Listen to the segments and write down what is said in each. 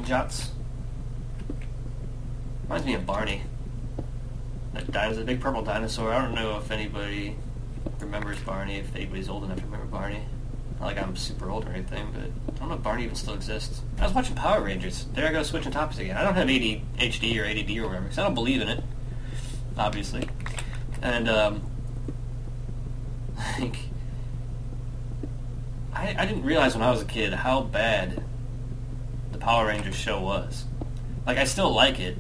Jots. Reminds me of Barney. That dinosaur, the big purple dinosaur. I don't know if anybody remembers Barney, if anybody's old enough to remember Barney. Not like I'm super old or anything, but I don't know if Barney even still exists. I was watching Power Rangers. There I go, switching topics again. I don't have ADHD or ADD or whatever, because I don't believe in it, obviously. And, like, I didn't realize when I was a kid how bad the Power Rangers show was. Like, I still like it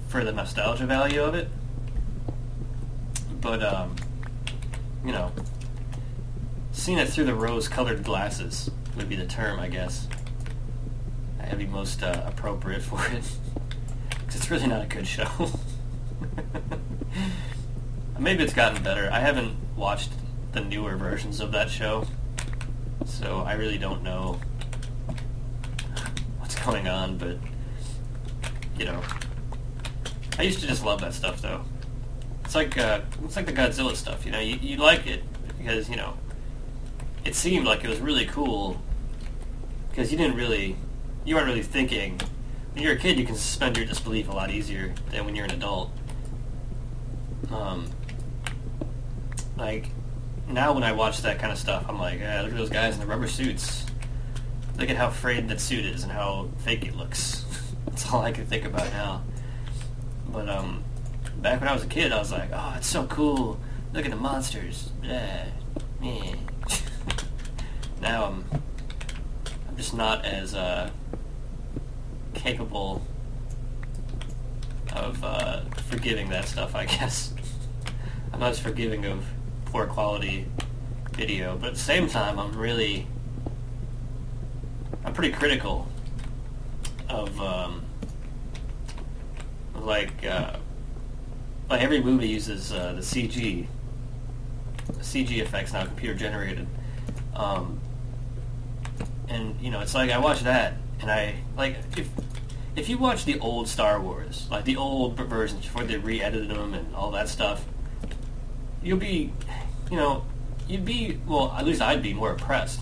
for the nostalgia value of it, but, you know, seeing it through the rose-colored glasses would be the term, I guess. That'd be most appropriate for it, because it's really not a good show. Maybe it's gotten better. I haven't watched the newer versions of that show, so I really don't know what's going on, but, you know, I used to just love that stuff, though. It's like the Godzilla stuff, you know, you like it because, you know, it seemed like it was really cool because you weren't really thinking. When you're a kid, you can suspend your disbelief a lot easier than when you're an adult. Like, now when I watch that kind of stuff, I'm like, look at those guys in the rubber suits. Look at how frayed that suit is and how fake it looks. That's all I can think about now. But, back when I was a kid, I was like, oh, it's so cool. Look at the monsters. Yeah. Now I'm just not as capable of forgiving that stuff, I guess. I'm not as forgiving of poor quality video, but at the same time, I'm pretty critical of like every movie uses the CG effects now, computer generated. And, you know, it's like I watch that, and I, like, if you watch the old Star Wars, like the old versions before they re-edited them and all that stuff, you'll be, you know, well, at least I'd be more impressed,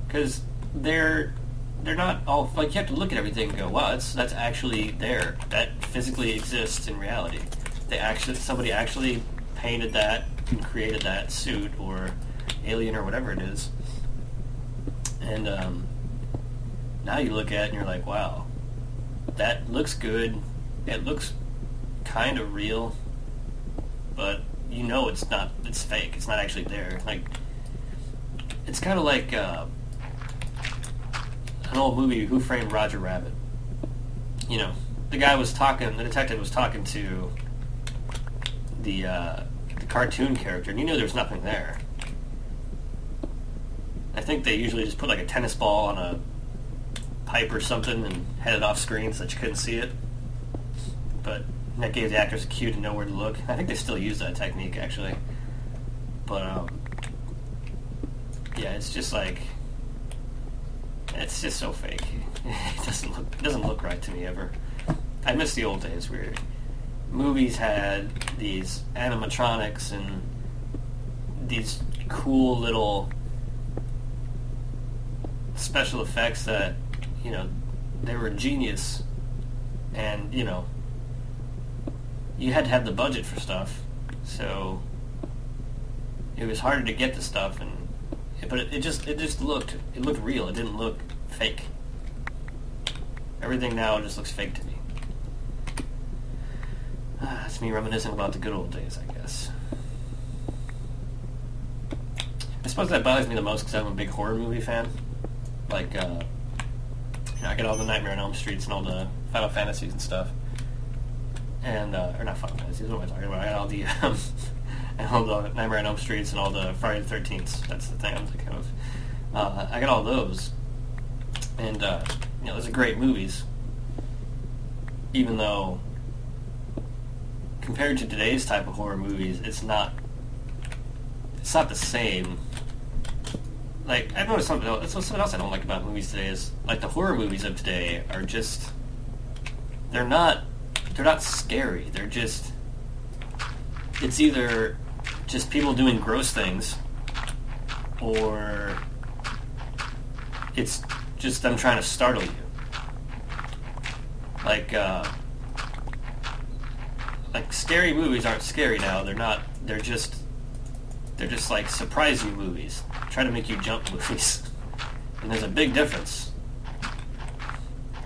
because they're not all, like, you have to look at everything and go, wow, that's actually there. That physically exists in reality. Somebody actually painted that and created that suit or alien or whatever it is. And now you look at it and you're like, wow, that looks good. It looks kind of real, but you know it's not. It's fake. It's not actually there. Like, it's kind of like an old movie, Who Framed Roger Rabbit. You know, the detective was talking to the cartoon character, and you knew there was nothing there. I think they usually just put like a tennis ball on a pipe or something and had it off screen so that you couldn't see it. But that gave the actors a cue to know where to look. I think they still use that technique, actually. But, yeah, it's just like, it's just so fake. It doesn't look right to me ever. I miss the old days where movies had these animatronics and these cool little special effects that, you know, they were genius, and, you know, you had to have the budget for stuff, so it was harder to get the stuff, but it just looked real. It didn't look fake. Everything now just looks fake to me. It's me reminiscing about the good old days, I guess. I suppose that bothers me the most because I'm a big horror movie fan. Like, you know, I get all the Nightmare on Elm Streets and all the Final Fantasies and stuff. And, or not Final Fantasies, what am I talking about? I got all the, and all the Nightmare on Elm Streets and all the Friday the 13th. That's the thing I'm thinking of. I got all those. And, you know, those are great movies. Even though, compared to today's type of horror movies, it's not the same. Like, I've noticed something else I don't like about movies today is, like, the horror movies of today are just, they're not scary. They're just, it's either just people doing gross things, or it's just them trying to startle you. Like, like scary movies aren't scary now. They're not. They're just like surprising movies. Try to make you jump movies. And there's a big difference,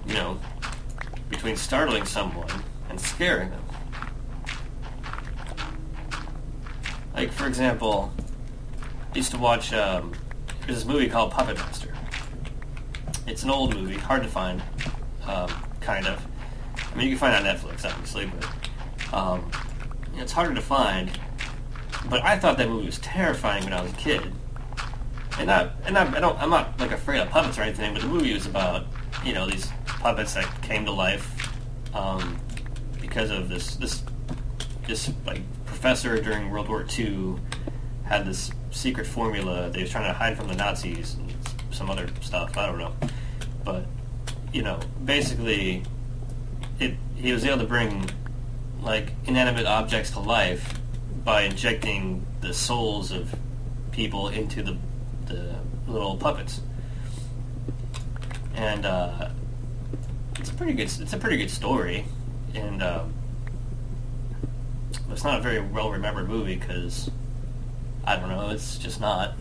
you know, between startling someone and scaring them. Like, for example, I used to watch, there's this movie called Puppet Master. It's an old movie, hard to find, kind of. I mean, you can find it on Netflix, obviously, but it's harder to find. But I thought that movie was terrifying when I was a kid. And I'm not like afraid of puppets or anything, but the movie was about, you know, these puppets that came to life because of this like professor during World War II had this secret formula they was trying to hide from the Nazis and some other stuff. I don't know, but you know, basically, he was able to bring like inanimate objects to life by injecting the souls of people into the little puppets, and it's a pretty good story, and it's not a very well remembered movie because I don't know, it's just not.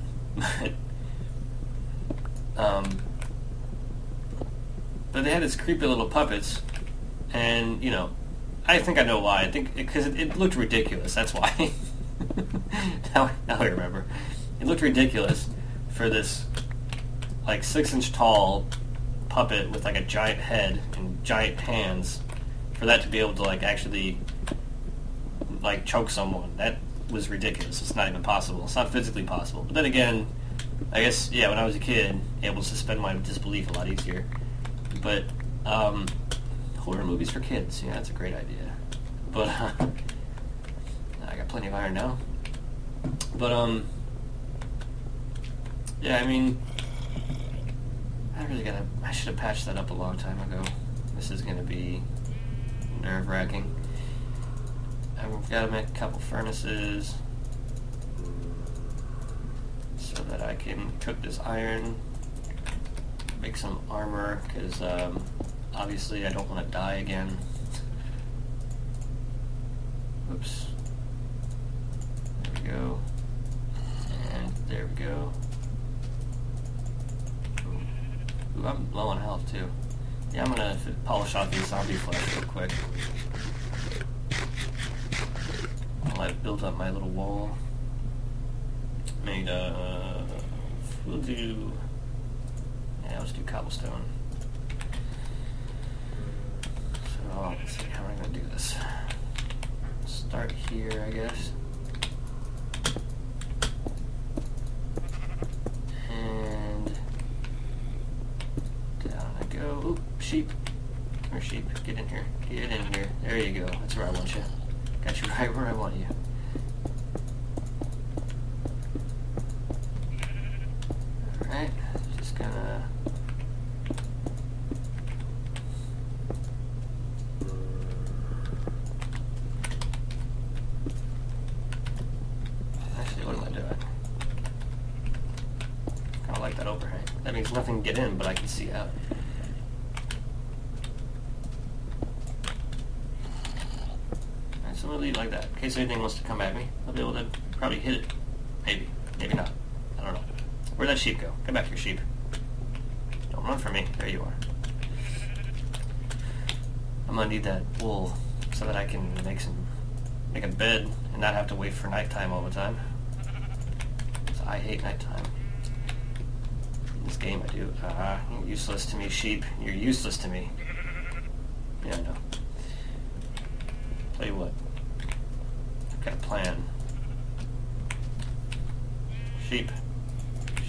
But they had these creepy little puppets, and you know, I think I know why. I think because it looked ridiculous. That's why. now I remember. It looked ridiculous for this like 6-inch tall puppet with like a giant head and giant hands, for that to be able to like actually like choke someone. That was ridiculous. It's not even possible. It's not physically possible. But then again, I guess, yeah, when I was a kid, able to suspend my disbelief a lot easier. But horror movies for kids, yeah, that's a great idea. But I got plenty of iron now. But yeah, I mean, I should have patched that up a long time ago. This is gonna be nerve-wracking. I've got to make a couple furnaces so that I can cook this iron, make some armor, because obviously I don't want to die again. Oops. There we go. And there we go. Ooh, I'm low on health too. Yeah, I'm going to polish off these zombie flesh real quick. I've built up my little wall. Made we'll do, yeah, let's do cobblestone. So let's see, how am I going to do this? Start here, I guess. And down I go. Oop, sheep. Come here, sheep. Get in here. Get in here. There you go. That's where I want you. Got you right where I want you. Alright, just gonna... Actually, what am I doing? Kinda like that overhang. That means nothing can get in, but I can see out. So I'm going to leave it like that. In case anything wants to come at me, I'll be able to probably hit it. Maybe. Maybe not. I don't know. Where'd that sheep go? Come back here, sheep. Don't run from me. There you are. I'm going to need that wool so that I can make a bed and not have to wait for nighttime all the time. So I hate nighttime. In this game I do. You're useless to me, sheep. You're useless to me. Yeah, I know. Tell you what. Got a plan. Sheep.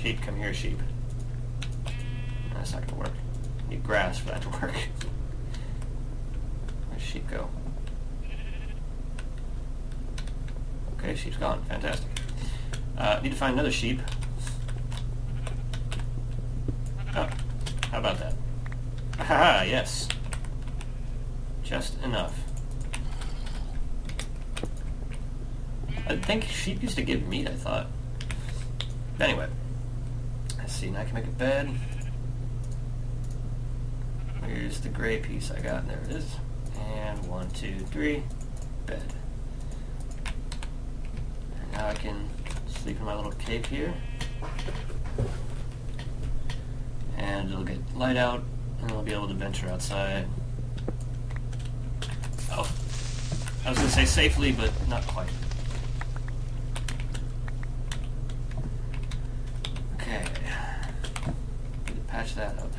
Sheep, come here, sheep. That's not gonna work. Need grass for that to work. Where'd sheep go? Okay, sheep's gone. Fantastic. Need to find another sheep. Oh, how about that? Haha, yes. Just enough. I think sheep used to give meat, I thought. Anyway. Let's see, now I can make a bed. Where's the gray piece I got? There it is. And 1, 2, 3, bed. And now I can sleep in my little cave here. And it'll get light out, and I'll be able to venture outside. Oh, I was going to say safely, but not quite. Okay, need to patch that up.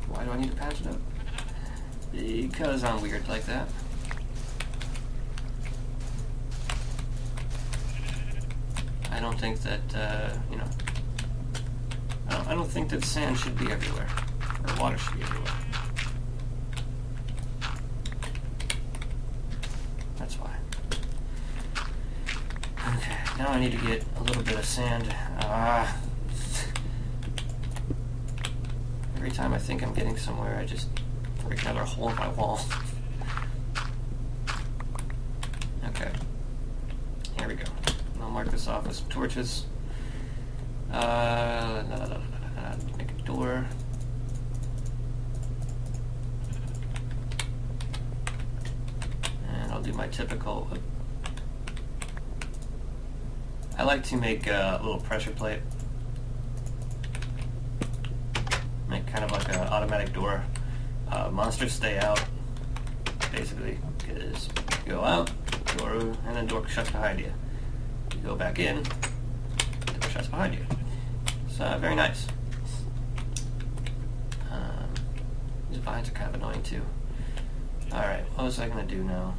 Why do I need to patch it up? Because I'm weird like that. I don't think that, you know, I don't think that sand should be everywhere, or water should be everywhere. That's why. Okay, now I need to get a little bit of sand. Every time I think I'm getting somewhere, I just break another hole in my wall. Okay, here we go. I'll mark this off with some torches. Make a door. And I'll do my typical. I like to make a little pressure plate. Make kind of like an automatic door. Monsters stay out. Basically, is you go out, door, and then door shuts behind you. You go back in, door shuts behind you. It's very nice. These vines are kind of annoying too. Alright, what was I going to do now?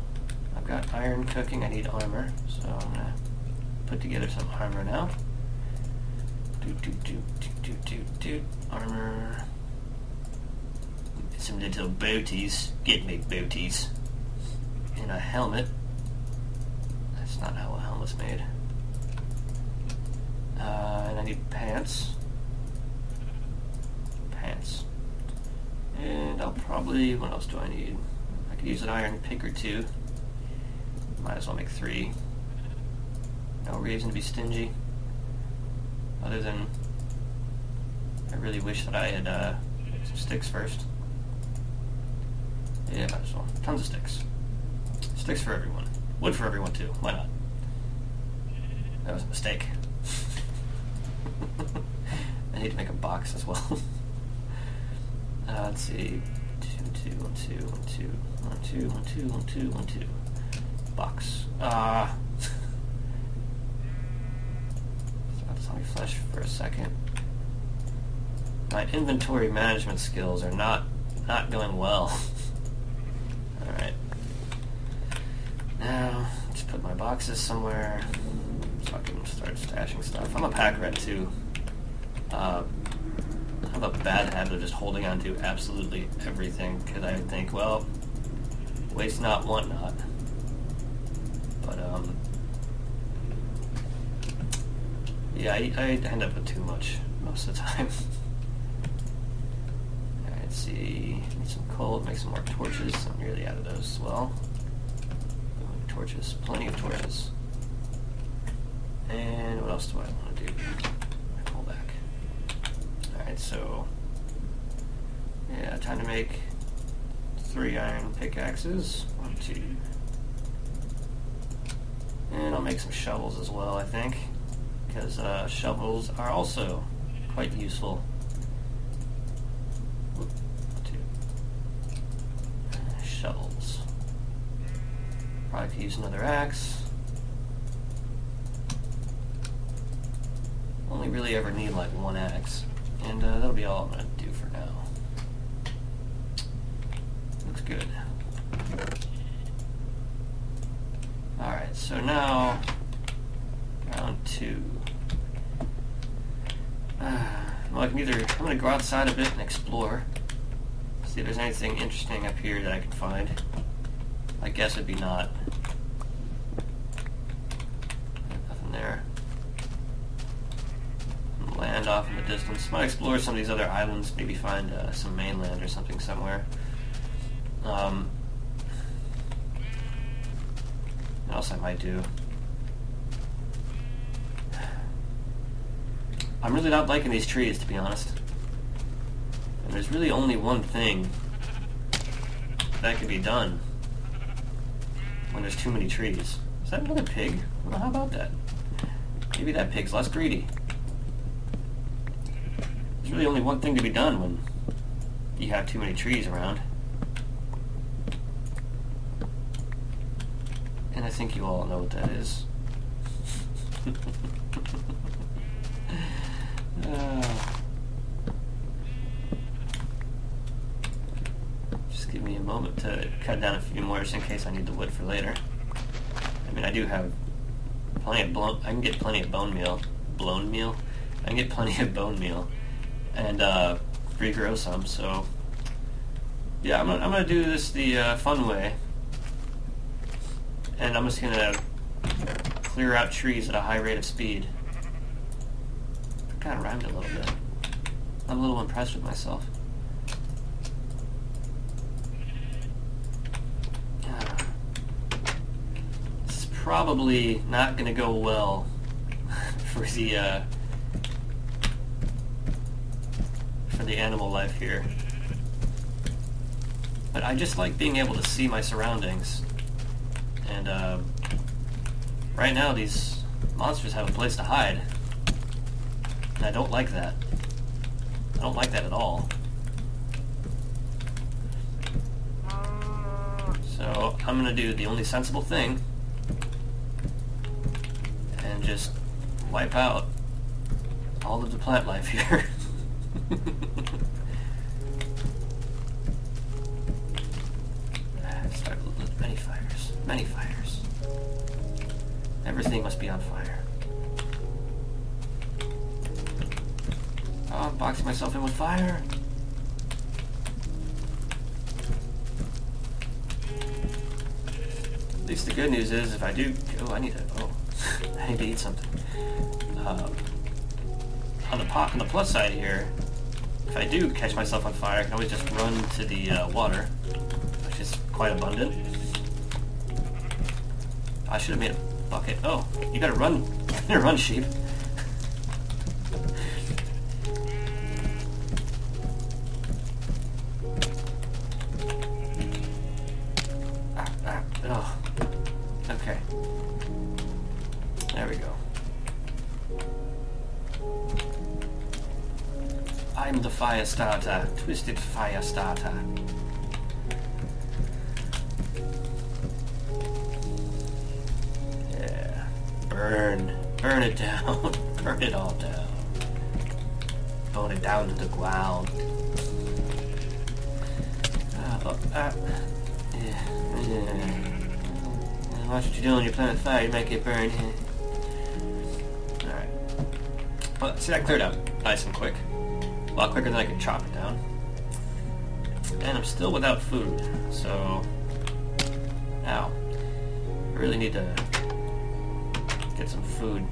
I've got iron cooking, I need armor, so I'm going to put together some armor now. Armor. Some little booties. Get me booties. And a helmet. That's not how a helmet's made. And I need pants. Pants. And I'll probably, what else do I need? I could use an iron pick or two. Might as well make 3. No reason to be stingy. Other than, I really wish that I had some sticks first. Yeah, might as well. Tons of sticks. Sticks for everyone. Wood for everyone too. Why not? That was a mistake. I need to make a box as well. Let's see. 2, 1, 2, 1, 2, 1, 2, 1, 2, 1, 2, 1, 2. Box. Let me flesh for a second. My inventory management skills are not going well. Alright. Now, let's put my boxes somewhere so I can start stashing stuff. I'm a pack rat too. I have a bad habit of just holding on to absolutely everything because I think, well, waste not, want not. But, yeah, I end up with too much most of the time. Alright, let's see. Need some coal, make some more torches. I'm nearly out of those as well. Torches, plenty of torches. And what else do I want to do? Pull back. Alright, so yeah, time to make 3 iron pickaxes. 1, 2. And I'll make some shovels as well, I think. Because shovels are also quite useful. 1, 2. Shovels. Probably could use another axe. Only really ever need like 1 axe. And that'll be all I'm going to do for now. Looks good. Alright, so now round 2. Well, I can either, I'm going to go outside a bit and explore. See if there's anything interesting up here that I can find. I guess it'd be not. Nothing there. Land off in the distance. Might explore some of these other islands, maybe find some mainland or something somewhere. What else I might do? I'm really not liking these trees, to be honest. And there's really only one thing that could be done when there's too many trees. Is that another pig? Well, how about that? Maybe that pig's less greedy. There's really only one thing to be done when you have too many trees around. And I think you all know what that is. Just give me a moment to cut down a few more just in case I need the wood for later. I mean, I do have plenty of I can get plenty of bone meal. Blown meal? I can get plenty of bone meal. And regrow some, so yeah, I'm gonna do this the fun way. And I'm just gonna clear out trees at a high rate of speed. That kind of rhymed a little bit. I'm a little impressed with myself. This is probably not gonna go well for the animal life here. But I just like being able to see my surroundings. And right now these monsters have a place to hide. And I don't like that. I don't like that at all. So I'm gonna do the only sensible thing and just wipe out all of the plant life here. Start with many fires. Many fires. Everything must be on fire. Oh, I'm boxing myself in with fire. At least the good news is if I do... Oh, I need to eat something. On the plus side here, if I do catch myself on fire, I can always just run to the water, which is quite abundant. I should have made a bucket. Oh, you gotta run. You gotta run, sheep. Oh. Okay. There we go. I'm the fire starter, Twisted Fire Starter. Yeah. Burn. Burn it down. Burn it all down. Burn it down to the ground. Yeah. Watch what you're doing, you're playing with fire, you might get burned. Alright. Well, see, that cleared out nice and quick. A lot quicker than I could chop it down. And I'm still without food, so... Ow. I really need to get some food.